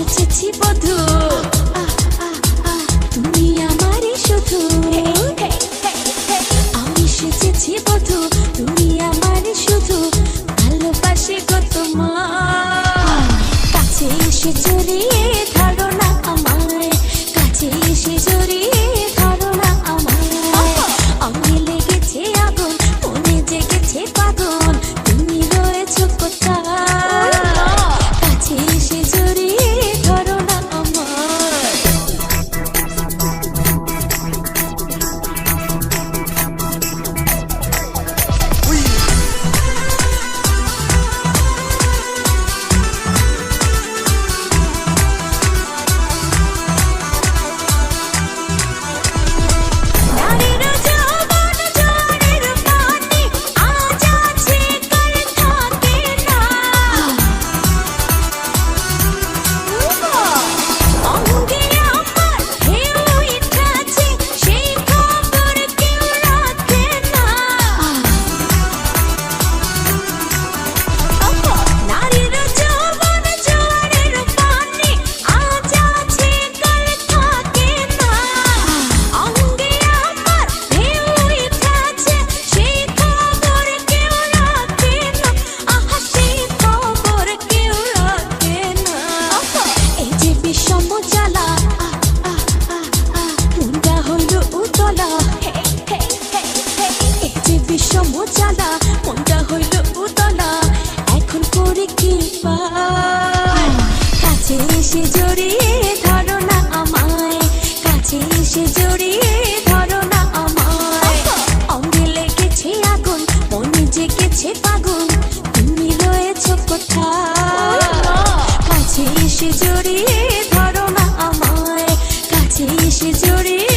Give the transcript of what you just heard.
সেজেছি বধূ তুমি আমারই শুধু আমি সেজেছি বধূ তুমি আমারই শুধু ভালোবাসি গো তোমার কাছে এসে জড়িয়ে ধরো না আমায় কাছে এসে জড়িয়ে ধরো না আমায় অঙ্গে লেগেছে আগুন মনে জেগেছে পাগল তুমি রয়েছো কোথায় কাছে এসে জড়িয়ে ধরো না আমায় মজালা মনটা হইল উতলা এখন করে কি কাছে এসে জড়িয়ে ধরো না আমায় কাছে এসে জড়িয়ে ধরো না আমায় অঙ্গে লেগেছে আগুন মনে জেগেছে পাগল তুমি রয়েছো কোথায় কাছে এসে জড়িয়ে ধরো না আমায় কাছে এসে জড়িয়ে